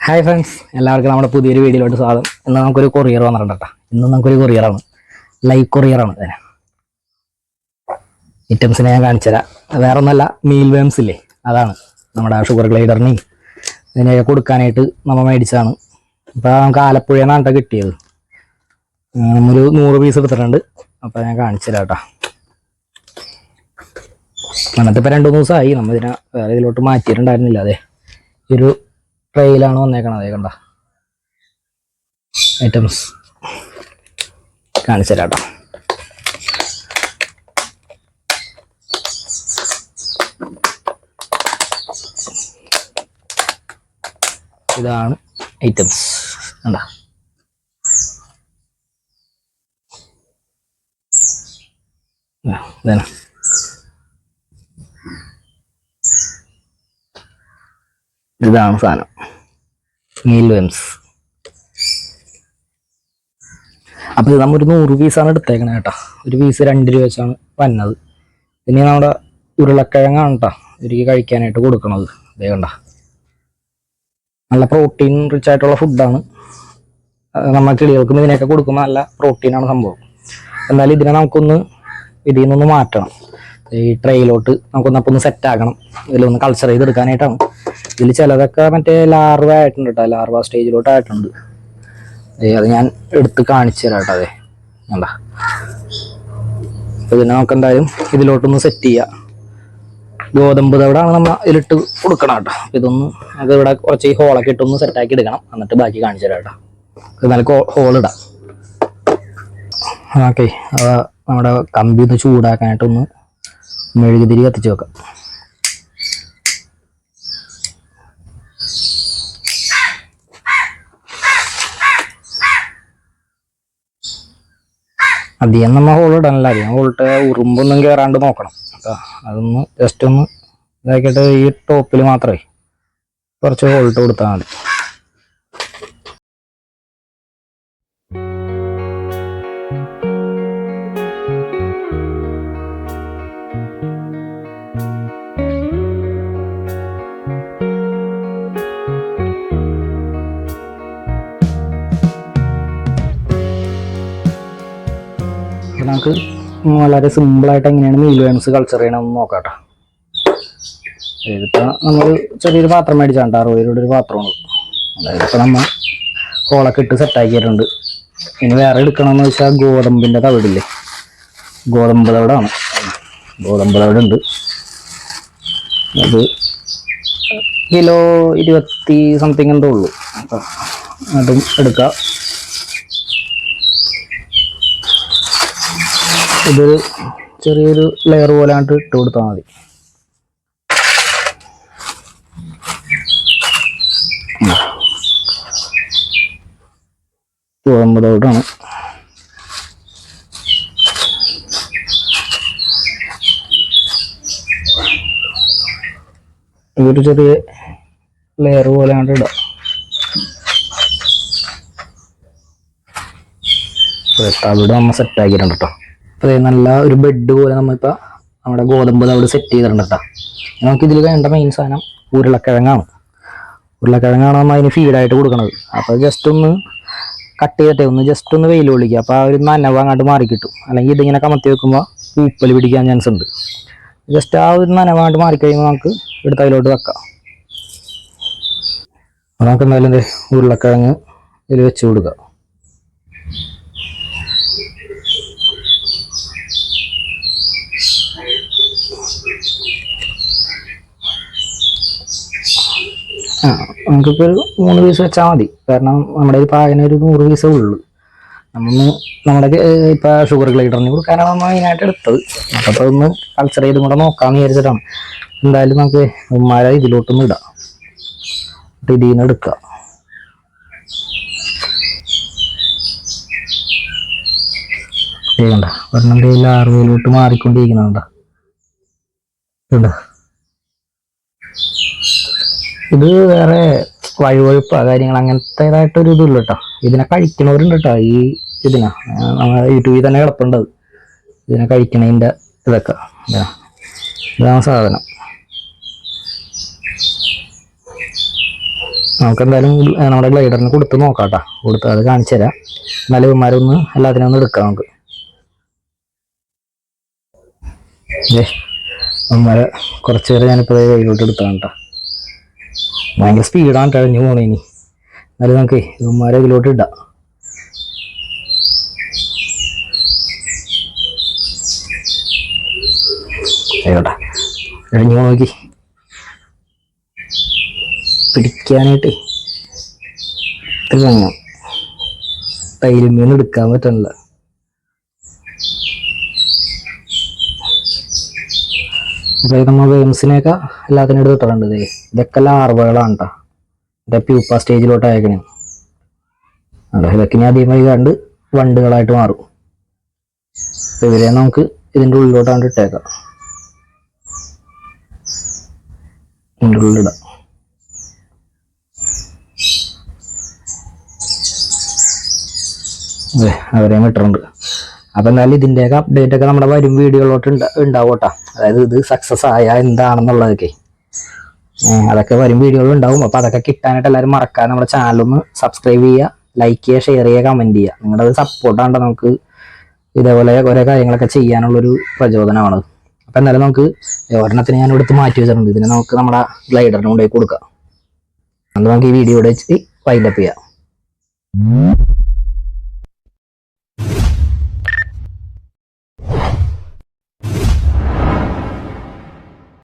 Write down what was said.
Hi friends, എല്ലാവർക്കും നമ്മുടെ പുതിയൊരു വീഡിയോയിലോട്ട് സ്വാഗതം. ഇന്ന് നമുക്കൊരു കൊറിയർ വന്നിട്ടുണ്ട്. ഇന്ന് നമുക്കൊരു കൊറിയറാണ്, ലൈവ് കൊറിയറാണ്. അതിന് ഐറ്റംസിനെ ഞാൻ കാണിച്ചു തരാം. വേറെ ഒന്നല്ല, മീൽ വേംസ് ഇല്ലേ, അതാണ് നമ്മുടെ ഷുഗർ ഗ്ലൈഡറിനെയും ഇതിനെയൊക്കെ കൊടുക്കാനായിട്ട് നമ്മൾ മേടിച്ചതാണ്. അപ്പോൾ നമുക്ക് ആലപ്പുഴയിൽ നിന്നാണ് കിട്ടിയത്. നമ്മളൊരു 100 പീസ് എടുത്തിട്ടുണ്ട്. അപ്പോൾ ഞാൻ കാണിച്ചു തരാം കേട്ടോ. എന്നിട്ട് ഇപ്പോൾ 2-3 ദിവസമായി നമ്മൾ ഇതിനെ വേറെ ഇതിലോട്ട് മാറ്റിയിട്ടുണ്ടായിരുന്നില്ല. അതെ, ഒരു ട്രെയിലാണ് വന്നേക്കണത്. അതേ കണ്ട ഐറ്റംസ് കാണിച്ചു തരാം കേട്ടോ. ഇതാണ് ഐറ്റംസ് കണ്ട. ഇതാണ് ഇതാണ് സാധനം, മീൽ വേംസ്. അപ്പോൾ ഇത് നമ്മൾ 100 പീസാണ് എടുത്തേക്കണേ കേട്ടോ. ഒരു പീസ് 2 രൂപ വെച്ചാണ് വന്നത്. പിന്നെ നമ്മുടെ ഉരുളക്കിഴങ്ങാണ് കേട്ടോ ഇവർക്ക് കഴിക്കാനായിട്ട് കൊടുക്കണത്. അതേ കണ്ട, നല്ല പ്രോട്ടീൻ റിച്ച് ആയിട്ടുള്ള ഫുഡാണ്. നമ്മൾ കിളികൾക്കും ഇതിനൊക്കെ കൊടുക്കുമ്പോൾ നല്ല പ്രോട്ടീനാണ് സംഭവം. എന്നാലും ഇതിനെ നമുക്കൊന്ന് ഇതിൽ നിന്നൊന്ന് മാറ്റണം. ഈ ട്രെയിലോട്ട് നമുക്കൊന്നപ്പോൾ സെറ്റ് ആക്കണം. ഇതിലൊന്ന് കൾച്ചർ ചെയ്തെടുക്കാനായിട്ടാണ്. ഇതിൽ ചിലതൊക്കെ മറ്റേ ലാർവ ആയിട്ടുണ്ട് കേട്ടോ, ലാർവ സ്റ്റേജിലോട്ട് ആയിട്ടുണ്ട്. അത് ഞാൻ എടുത്ത് കാണിച്ചു തരാം കേട്ടോ. അതെ വേണ്ട, അപ്പോൾ ഇതിനെ നമുക്ക് എന്തായാലും ഇതിലോട്ടൊന്ന് സെറ്റ് ചെയ്യാം. ഗോതമ്പ് തവിടാണ് നമ്മൾ ഇതിലിട്ട് കൊടുക്കണം കേട്ടോ. ഇതൊന്ന് നമുക്ക് ഇവിടെ കുറച്ച് ഈ ഹോളൊക്കെ ഇട്ടൊന്ന് സെറ്റാക്കി എടുക്കണം. എന്നിട്ട് ബാക്കി കാണിച്ചു തരാം കേട്ടോ. എന്നാലും ഹോളിടാം. ഓക്കെ, നമ്മുടെ കമ്പി ഒന്ന് ചൂടാക്കാനായിട്ടൊന്ന് മെഴുകുതിരി കത്തിച്ച് വെക്കാം. അധികം നമ്മൾ ഹോളിടണമല്ല, അധികം ഹോളിട്ട് ഉറുമ്പൊന്നും കയറാണ്ട് നോക്കണം. അപ്പോൾ അതൊന്ന് ജസ്റ്റ് ഒന്ന് ഇതാക്കിയിട്ട് ഈ ടോപ്പിൽ മാത്രമേ കുറച്ച് ഹോളിട്ട് കൊടുത്താൽ മതി. നമുക്ക് വളരെ സിമ്പിളായിട്ട് എങ്ങനെയാണ് മീൽ വേംസ് കൾച്ചർ ചെയ്യണമെന്ന് നോക്കാം കേട്ടോ. ഇതിപ്പോൾ നമ്മൾ ചെറിയൊരു പാത്രം മേടിച്ചാണ് 60 രൂപയുടെ ഒരു പാത്രമാണ്. അതായത് ഇപ്പോൾ നമ്മൾ ഹോളൊക്കെ ഇട്ട് സെറ്റാക്കിയിട്ടുണ്ട്. ഇനി വേറെ എടുക്കണമെന്ന് വെച്ചാൽ ഗോതമ്പിൻ്റെ തവിടില്ലേ, ഗോതമ്പ് തവിടാണ്. ഗോതമ്പ് തവിടുണ്ട്. അത് കിലോ 20 സംതിങ് എന്തോ ഉള്ളൂ. അപ്പോൾ അതും എടുക്കാം. ഇത് ചെറിയൊരു ലെയർ പോലെ ആയിട്ട് ഇട്ട് കൊടുത്താൽ മതി. ഗോതമ്പ് തവിടാണ്. ഇതൊരു ചെറിയ ലെയർ പോലെ ആയിട്ട് ഇടാം. തവിട് നമ്മൾ സെറ്റാക്കിയിട്ടുണ്ട് കേട്ടോ. അപ്പോൾ നല്ല ഒരു ബെഡ് പോലെ നമ്മളിപ്പോൾ നമ്മുടെ ഗോതമ്പ് തവിട് സെറ്റ് ചെയ്തിട്ടുണ്ട് കേട്ടോ. നമുക്കിതിൽ വേണ്ട മെയിൻ സാധനം ഉരുളക്കിഴങ്ങാണ്. ഉരുളക്കിഴങ്ങാണ് നമ്മൾ അതിന് ഫീഡായിട്ട് കൊടുക്കുന്നത്. അപ്പോൾ ജസ്റ്റ് ഒന്ന് കട്ട് ചെയ്തിട്ടേ ഒന്ന് ജസ്റ്റ് ഒന്ന് വെയിൽ കൊള്ളിക്കുക. അപ്പോൾ ആ ഒരു നനവ് അങ്ങോട്ട് മാറി കിട്ടും. അല്ലെങ്കിൽ ഇതിങ്ങനെ കമത്തി വെക്കുമ്പോൾ പൂപ്പൽ പിടിക്കാൻ ചാൻസ് ഉണ്ട്. ജസ്റ്റ് ആ ഒരു നനവാണ്ട് മാറിക്കഴിയുമ്പോൾ നമുക്ക് എടുത്ത് അതിലോട്ട് വെക്കാം. അപ്പോൾ നമുക്ക് എന്തായാലും ഉരുളക്കിഴങ്ങ് ഇതിൽ വെച്ച് കൊടുക്കാം. നമുക്കിപ്പോൾ ഒരു 3 പീസ് വെച്ചാൽ മതി. കാരണം നമ്മുടെ ഈ പാകന ഒരു 100 പീസേ ഉള്ളൂ. നമ്മുടെ ഇപ്പോൾ ഷുഗർ ഗ്ലൈഡറിന് കൊടുക്കാനാണ് നമ്മൾ മെയിനായിട്ട് എടുത്തത്. അപ്പോൾ ഒന്ന് കൾച്ചർ ചെയ്തും കൂടെ നോക്കാമെന്ന് വിചാരിച്ചിട്ടാണ്. എന്തായാലും നമുക്ക് മഴ ഇതിലോട്ടൊന്ന് ഇടാം. ഇതിൽ നിന്ന് എടുക്കാം. കണ്ട ഒരെണ്ണം കയ്യിൽ 60 മാറിക്കൊണ്ടിരിക്കുന്നുണ്ടോ. ഇത് വേറെ വഴുവഴുപ്പോ കാര്യങ്ങൾ അങ്ങനത്തേതായിട്ടൊരു ഇതുള്ളൂ കേട്ടോ. ഇതിനെ കഴിക്കണവരുണ്ട് കേട്ടോ. ഈ ഇതിനാ യൂട്യൂബിൽ തന്നെ കിടപ്പുണ്ടത്. ഇതിനെ കഴിക്കണതിൻ്റെ ഇതൊക്കെ ഇതാണ് സാധനം. നമുക്ക് എന്തായാലും നമ്മുടെ ഗ്ലൈഡറിന് കൊടുത്ത് നോക്കാട്ടാ. കൊടുത്ത് അത് കാണിച്ചു തരാം. എന്നാലും ഇവന്മാരൊന്ന് എല്ലാത്തിനും ഒന്ന് എടുക്കാം നമുക്ക്. ഇവന്മാരെ കുറച്ച് പേര് ഞാനിപ്പോൾ കയ്യിലോട്ട് എടുത്താണ് കേട്ടോ. ഭയങ്കര സ്പീഡാണ് കഴിഞ്ഞു പോണേ. ഇനി എന്നാലും നമുക്ക് ഇവന്മാരെ ഇതിലോട്ട് ഇടാം. ആയിക്കോട്ടെ, കഴിഞ്ഞു നോക്കി പിടിക്കാനായിട്ടേ ഇത് കഴിഞ്ഞു. തൈരുമീന്ന് എടുക്കാൻ പറ്റണില്ല. അപ്പോൾ നമ്മൾ വേംസിനെയൊക്കെ എല്ലാത്തിനും എടുത്തിട്ടുണ്ട്. ഇതൊക്കെ ലാർവകളാണ് കേട്ടോ. ഇതിൻ്റെ പ്യൂപ്പ സ്റ്റേജിലോട്ട് അയക്കണേ. അതെ, ഇതൊക്കെ ഇനി അധികമായി കണ്ട് വണ്ടുകളായിട്ട് മാറും. അപ്പോൾ ഇവരെ നമുക്ക് ഇതിൻ്റെ ഉള്ളിലോട്ടാണ് ഇട്ടേക്കാം. ഇതിൻ്റെ ഉള്ളിലിടാം. അതെ, അവരെയും ഇട്ടിട്ടുണ്ട്. അപ്പം എന്നാലും ഇതിൻ്റെയൊക്കെ അപ്ഡേറ്റ് ഒക്കെ നമ്മുടെ വരും വീഡിയോയിലോട്ട് ഉണ്ടാവും കേട്ടോ. അതായത് ഇത് സക്സസ് ആയ എന്താണെന്നുള്ളതൊക്കെ അതൊക്കെ വരും വീഡിയോയിൽ ഉണ്ടാവും. അപ്പോൾ അതൊക്കെ കിട്ടാനായിട്ട് എല്ലാവരും മറക്കാതെ നമ്മുടെ ചാനലൊന്ന് സബ്സ്ക്രൈബ് ചെയ്യുക, ലൈക്ക് ചെയ്യുക, ഷെയർ ചെയ്യുക, കമൻറ്റ് ചെയ്യുക. നിങ്ങളുടെ സപ്പോർട്ടാണ് നമുക്ക് ഇതേപോലെ ഓരോ കാര്യങ്ങളൊക്കെ ചെയ്യാനുള്ളൊരു പ്രചോദനമാണ്. അപ്പം എന്നാലും നമുക്ക് ഒരെണ്ണത്തിന് ഞാൻ എടുത്ത് മാറ്റി വെച്ചിട്ടുണ്ട്. ഇതിനെ നമുക്ക് നമ്മുടെ ഗ്ലൈഡറിന് കൊണ്ടുപോയി കൊടുക്കാം. അത് നമുക്ക് ഈ വീഡിയോയുടെ വെച്ച് വൈൻഡപ്പ് ചെയ്യാം.